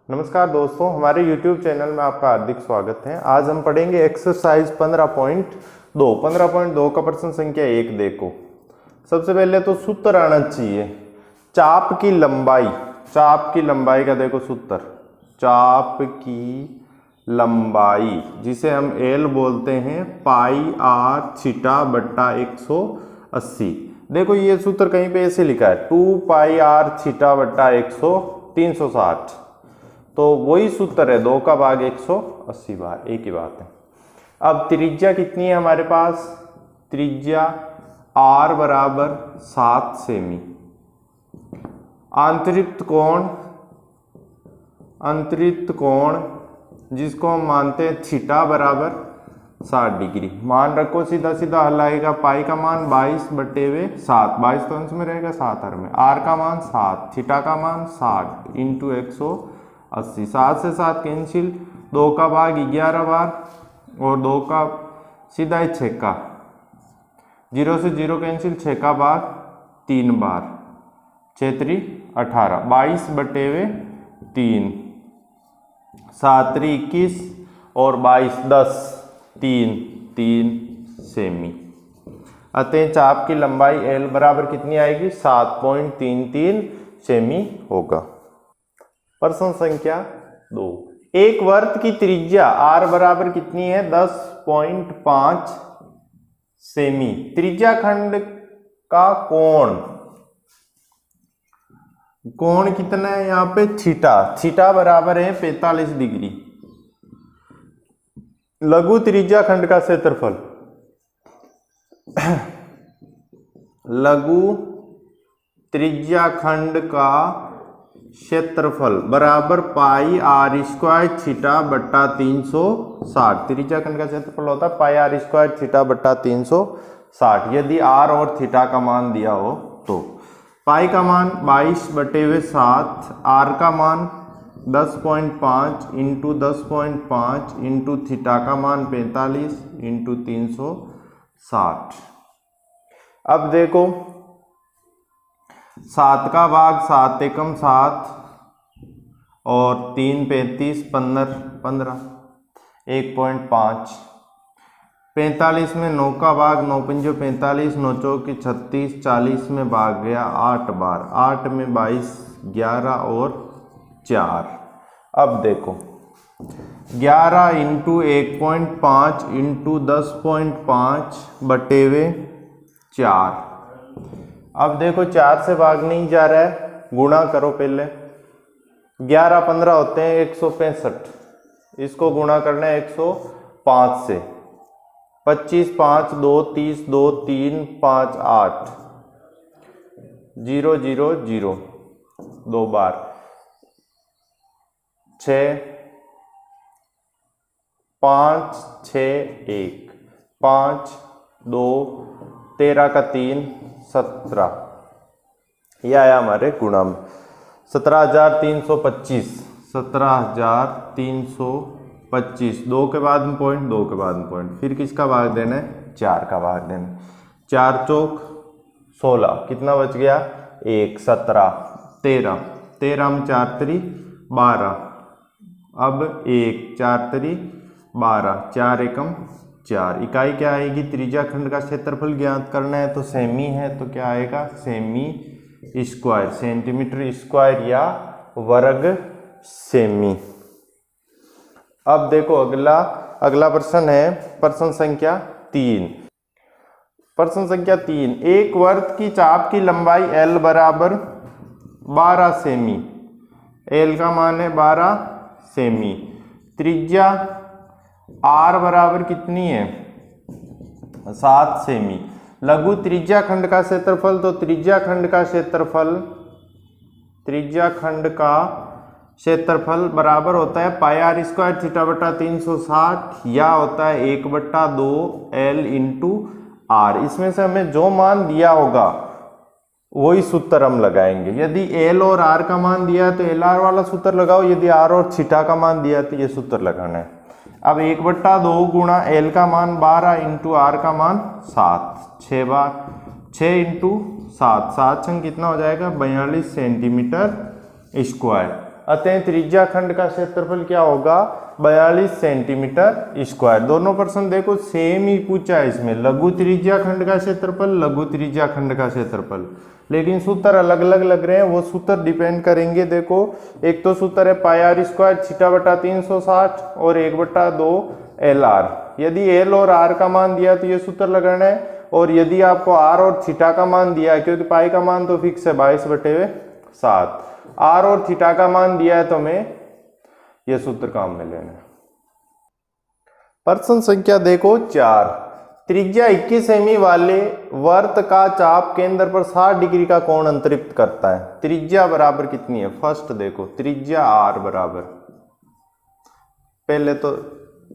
नमस्कार दोस्तों, हमारे YouTube चैनल में आपका हार्दिक स्वागत है। आज हम पढ़ेंगे एक्सरसाइज 15.2। 15.2 का प्रश्न संख्या 1 देखो। सबसे पहले तो सूत्र आना चाहिए। चाप की लंबाई का देखो सूत्र। चाप की लंबाई जिसे हम L बोलते हैं पाई r थीटा बट्टा 180। देखो ये सूत्र कहीं पे ऐसे लिखा है 2 पाई r थीटा बट्टा 360, तो वही सूत्र है 2 का भाग 180 बार, एक ही बात है। अब त्रिज्या कितनी है हमारे पास? त्रिज्या r बराबर 7 सेमी। अंतरिक्त कोण जिसको हम मानते हैं थीटा बराबर 60 डिग्री। मान रखो, सीधा सीधा हल आएगा। पाई का मान 22/7, 22 तो अंश में रहेगा, 7 हर में। आर का मान 7, थीटा का मान 60 इंटू 180। 7 से 7 कैंसिल, 2 का भाग 11 बार और 2 का सीधा ही 6 का, 0 से 0 कैंसिल, 6 का भाग 3 बार, 6 3 18, 22/3, 7 3 21 और 22 10, 3 सेमी। अतः चाप की लंबाई L बराबर कितनी आएगी? 7.33 सेमी होगा। प्रश्न संख्या 2। एक वर्त की त्रिज्या R बराबर कितनी है? 10.5 सेमी। त्रिज्या खंड का कोण कितना है यहाँ पे? थीटा बराबर है 45 डिग्री। लघु त्रिज्या खंड का क्षेत्रफल लघु त्रिज्या खंड का क्षेत्रफल बराबर पाई r स्क्वायर थीटा बट्टा 360। त्रिज्या खंड का क्षेत्रफल होता है पाई r स्क्वायर थीटा बट्टा 360 यदि r और थीटा का मान दिया हो तो। पाई का मान 22/7, r का मान 10.5 इंटू 10.5 इंटू थीटा का मान 45 इंटू 360। अब देखो 7 का भाग 7 एकम 7 और 3 35 15 1.5। 45 में 9 का भाग 9 पंजो 45, 9 चौके 36, 40 में भाग गया 8 बार, 8 में 22, 11 और 4। अब देखो 11 इंटू 1.5 इंटू 10.5 बटेवे 4। अब देखो 4 से भाग नहीं जा रहा है, गुणा करो पहले। 11 15 होते हैं 165, इसको गुणा करना है 105 से। 25 5 2 30 2 3 5 8 0 0 0 2 बार, 6 5 6 1 5 2 13 का 3 17। यह आया हमारे गुणा में 17,325। 17,325। 2 के बाद में पॉइंट, 2 के बाद में पॉइंट, फिर किसका भाग देना है? 4 का भाग देना है। 4 चौक 16, कितना बच गया? 1 17 13, 13 में 4 3 12। अब 1 4 3 12, 4 एकम 4। इकाई क्या आएगी? त्रिज्या खंड का क्षेत्रफल ज्ञात करना है तो सेमी है, तो क्या आएगा? सेमी स्क्वायर, सेंटीमीटर स्क्वायर या वर्ग सेमी। अब देखो अगला प्रश्न है प्रश्न संख्या 3। प्रश्न संख्या 3। एक वर्त की चाप की लंबाई L बराबर 12 सेमी। L का मान है 12 सेमी। त्रिज्या R बराबर कितनी है? 7 सेमी। लघु त्रिज्या खंड का क्षेत्रफल, तो त्रिज्या खंड का क्षेत्रफल बराबर होता है पाई r स्क्वायर थीटा बट्टा 360 या होता है 1/2 L इंटू R। इसमें से हमें जो मान दिया होगा वही सूत्र हम लगाएंगे। यदि L और R का मान दिया है तो LR वाला सूत्र लगाओ, यदि R और थीटा का मान दिया है तो ये सूत्र लगाना है। अब 1/2 गुणा L का मान 12 इंटू R का मान 7, 6 बार, 6 इंटू 7, 7 छंग कितना हो जाएगा? 42 सेंटीमीटर स्क्वायर। अतः त्रिज्या खंड का क्षेत्रफल क्या होगा 42 सेंटीमीटर स्क्वायर। दोनों प्रश्न देखो सेम ही पूछा है इसमें, लघु त्रिज्या खंड का क्षेत्रफल, लघु त्रिज्या खंड का क्षेत्रफल, लेकिन सूत्र अलग अलग लग रहे हैं। वो सूत्र डिपेंड करेंगे। देखो एक तो सूत्र है पाई आर स्क्वायर थीटा बटा 360 और 1/2 एल आर। यदि एल और आर का मान दिया तो ये सूत्र लगाना है, और यदि आपको आर और थीटा का मान दिया है, क्योंकि पाई का मान तो फिक्स है 22/7, आर और थीटा का मान दिया है तो हमें यह सूत्र काम में लेना है। प्रश्न संख्या देखो 4, त्रिज्या 21 सेमी वाले वर्त का चाप केंद्र पर 60 डिग्री का कोण अंतरित करता है। त्रिज्या बराबर कितनी है? फर्स्ट देखो त्रिज्या आर बराबर, पहले तो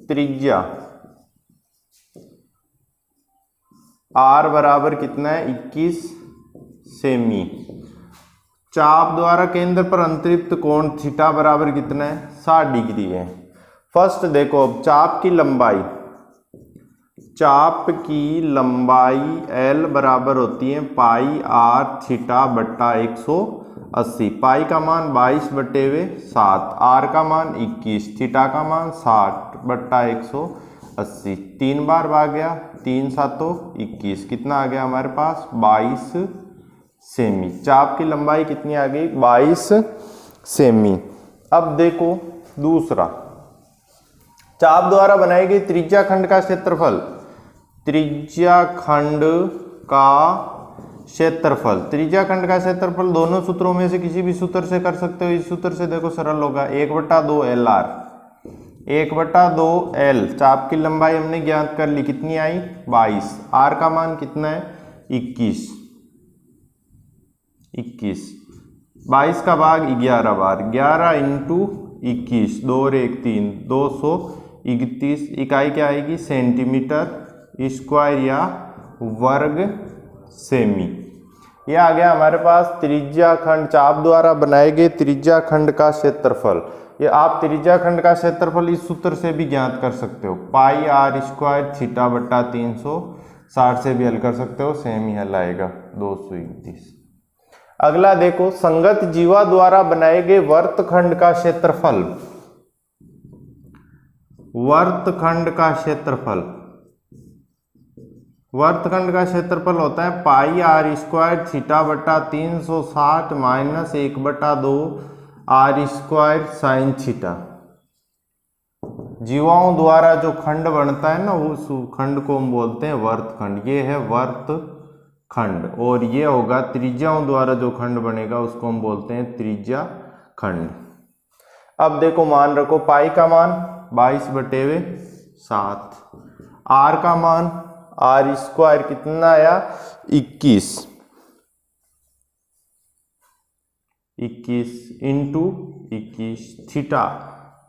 त्रिज्या आर बराबर कितना है 21 सेमी। चाप द्वारा केंद्र पर अंतरित कोण थीटा बराबर कितना है 60 डिग्री है। फर्स्ट देखो अब चाप की लंबाई, चाप की लंबाई L बराबर होती है पाई आर थीटा बट्टा 180। पाई का मान 22/7, आर का मान 21, थीटा का मान 60 बट्टा 180। 3 बार भाग गया, 3 7 21, कितना आ गया हमारे पास 22 सेमी। चाप की लंबाई कितनी आ गई 22 सेमी। अब देखो दूसरा, चाप द्वारा बनाई गई त्रिज्या खंड का क्षेत्रफल, त्रिज्या खंड का क्षेत्रफल, त्रिज्या खंड का क्षेत्रफल दोनों सूत्रों में से किसी भी सूत्र से कर सकते हो। इस सूत्र से देखो सरल होगा 1/2 एल आर, 1/2 एल। चाप की लंबाई हमने ज्ञात कर ली, कितनी आई 22, आर का मान कितना है 21, 22 का भाग 11 बार, 11 × 21, 2 और 1 3, 231। इकाई क्या आएगी सेंटीमीटर स्क्वायर या वर्ग सेमी। ये आ गया हमारे पास त्रिज्या खंड, चाप द्वारा बनाए गए त्रिज्या खंड का क्षेत्रफल। ये आप त्रिज्या खंड का क्षेत्रफल इस सूत्र से भी ज्ञात कर सकते हो, पाई आर स्क्वायर थीटा बट्टा 360 से भी हल कर सकते हो, सेम ही हल आएगा 231। अगला देखो संगत जीवा द्वारा बनाए गए वर्तखंड का क्षेत्रफल, वर्तखंड का क्षेत्रफल, वर्तखंड का क्षेत्रफल होता है पाई आर स्क्वायर थीटा बट्टा 360 minus 1/2 are square sine theta. जीवाओं द्वारा जो खंड बनता है ना उस खंड को हम बोलते हैं वर्तखंड। ये है वर्तखंड, और ये होगा त्रिज्याओं द्वारा जो खंड बनेगा उसको हम बोलते हैं त्रिज्या खंड। अब देखो मान रखो पाई का मान 22/7, आर का मान आर स्क्वायर कितना आया 21 इंटू 21, थीटा,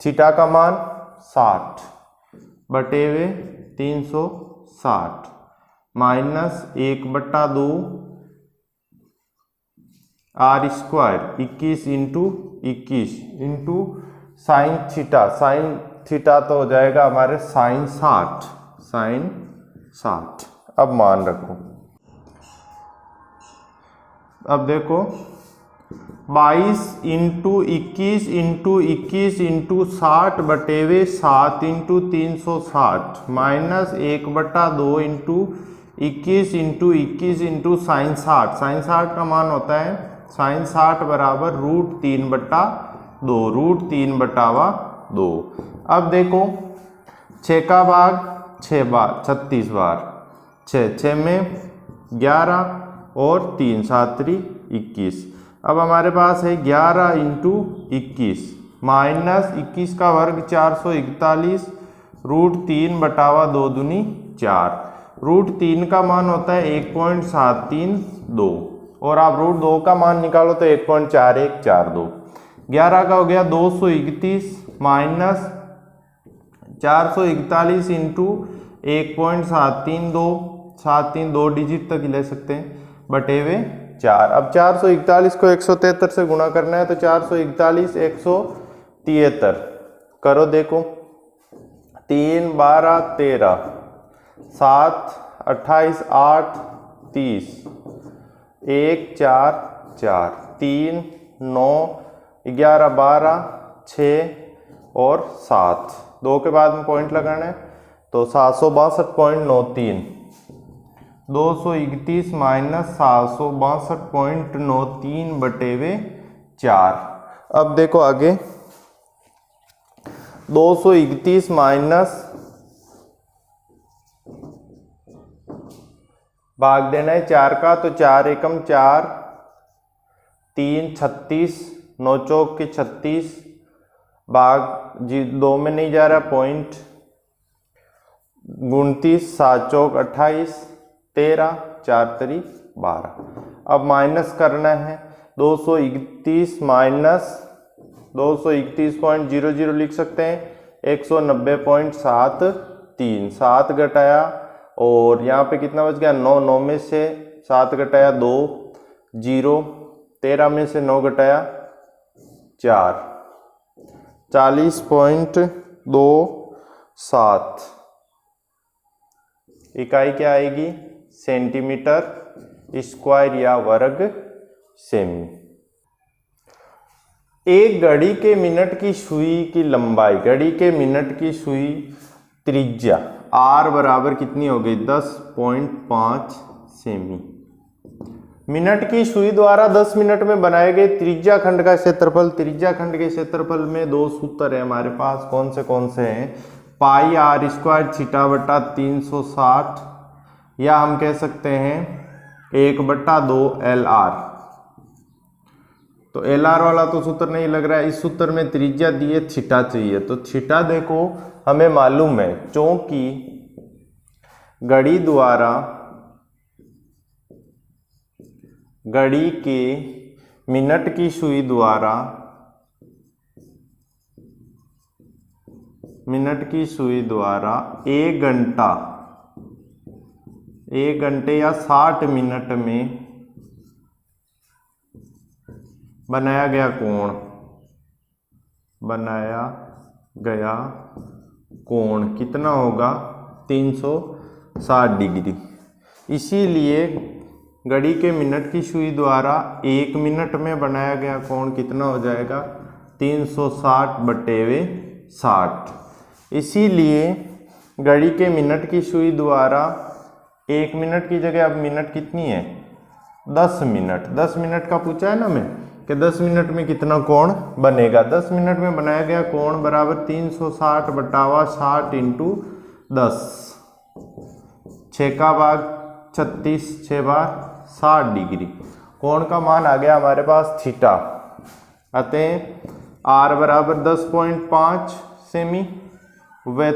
थीटा का मान 60/360 minus 1/2 are square 21 × 21 into sine theta, sine theta तो हो जाएगा हमारे साइन 60, साइन 60। अब मान रखो, अब देखो 22 × 21 × 21 × 60/7 × 360 माइनस 1/2 × 21 × 21 × साइन 60। साइन 60 का मान होता है साइन 60 बराबर √3/2, √3/2। अब देखो 6 का भाग 6 बार 36 बार, 6 में 11 और 3 7 21। अब हमारे पास है 11 × 21 माइनस 21 का वर्ग 441, √3/2 दूनी 4। √3 का मान होता है 1.732, और आप √2 का मान निकालो तो 1.4142। 11 का हो गया 231 माइनस 441 × 1.732, 7 2 डिजिट तक ले सकते हैं, बटेवे 4। अब 441 को 173 से गुणा करना है तो 441 173 करो, देखो 3 12 13, 7 28 8 30, 1 4 4, 3 9 11, 12, 6 और 7, 2 के बाद में पॉइंट लगाना है तो 762.93, 231 माइनस 762.93 बटेवे 4। अब देखो आगे 231 माइनस भाग देना है 4 का, तो 4 एकम 4, 3 36, 9 चौक के 36, भाग जी 2 में नहीं जा रहा पॉइंट, 29, 7 चौक 28, 13, 4 तरी 12। अब माइनस करना है 231 माइनस 231.00 लिख सकते हैं 190.73, 7 घटाया और यहाँ पे कितना बच गया 9, 9 में से 7 घटाया 2, 0, 13 में से 9 घटाया 4, 40.27। इकाई क्या आएगी सेंटीमीटर स्क्वायर या वर्ग सेमी। एक घड़ी के मिनट की सुई की लंबाई, घड़ी के मिनट की सुई त्रिज्या r बराबर कितनी हो गई 10.5 सेमी। मिनट की सुई द्वारा 10 मिनट में बनाए गए त्रिज्या खंड का क्षेत्रफल। त्रिज्या खंड के क्षेत्रफल में 2 सूत्र है हमारे पास, कौन से हैं, पाई r स्क्वायर थीटा बटा 360, या हम कह सकते हैं 1/2 LR। तो LR वाला तो सूत्र नहीं लग रहा है, इस सूत्र में त्रिज्या दी है थीटा चाहिए, तो थीटा देखो हमें मालूम है, क्योंकि घड़ी द्वारा घड़ी के मिनट की सुई द्वारा एक घंटे या 60 मिनट में बनाया गया कोण कितना होगा 360 डिग्री। इसीलिए घड़ी के मिनट की सुई द्वारा 1 मिनट में बनाया गया कोण कितना हो जाएगा 360/60। इसीलिए घड़ी के मिनट की सुई द्वारा 1 मिनट की जगह अब मिनट कितनी है 10 मिनट। 10 मिनट का पूछा है ना मैं कि 10 मिनट में कितना कोण बनेगा। 10 मिनट में बनाया गया कोण बराबर 360/60 इंटू 10, 6 का भाग 36, 6 बार 60 डिग्री। कोण का मान आ गया हमारे पास थीटा। अतः r बराबर 10.5 सेमी व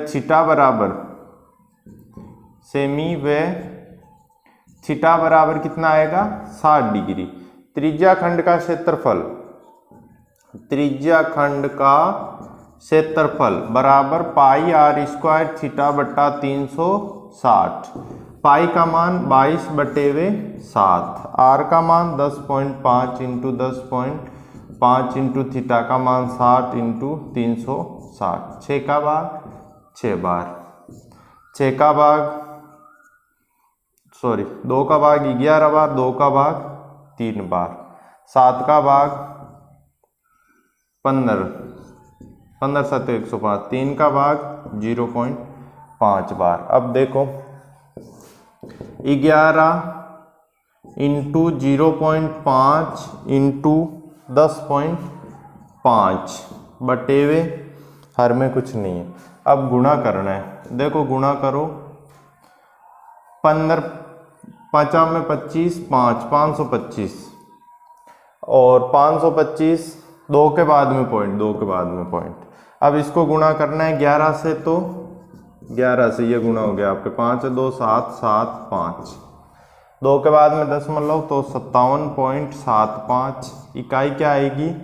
थीटा बराबर कितना आएगा 60 डिग्री। त्रिज्या खंड का क्षेत्रफल बराबर पाई r स्क्वायर थीटा बटा 360। पाई का मान 22/7, r का मान 10.5 इंटू 10.5 इंटू थीटा का मान 60 इंटू 360, 6 का भाग 6 बार, 2 का भाग 11 बार, 2 का भाग 3 बार, 7 का भाग 15, 15 7 105, 3 का भाग 0.5 बार। अब देखो 11 इंटू 0.5 इंटू 10.5 बटेवे हर में कुछ नहीं है। अब गुणा करना है, देखो गुणा करो 15 5 में 25, 5 525 और 525 2 के बाद में पॉइंट। अब इसको गुणा करना है 11 से, तो 11 से ये गुणा हो गया आपके 5 2 7 7 5, 2 के बाद में दशमलव तो 57.75। इकाई क्या आएगी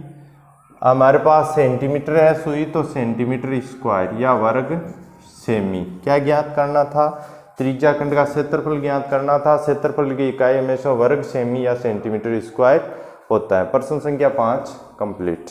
हमारे पास सेंटीमीटर है सुई, तो सेंटीमीटर स्क्वायर या वर्ग सेमी। क्या ज्ञात करना था त्रिज्या खंड का क्षेत्रफल ज्ञात करना था। क्षेत्रफल की इकाई हमेशा वर्ग सेमी या सेंटीमीटर स्क्वायर होता है। प्रश्न संख्या 5 कंप्लीट।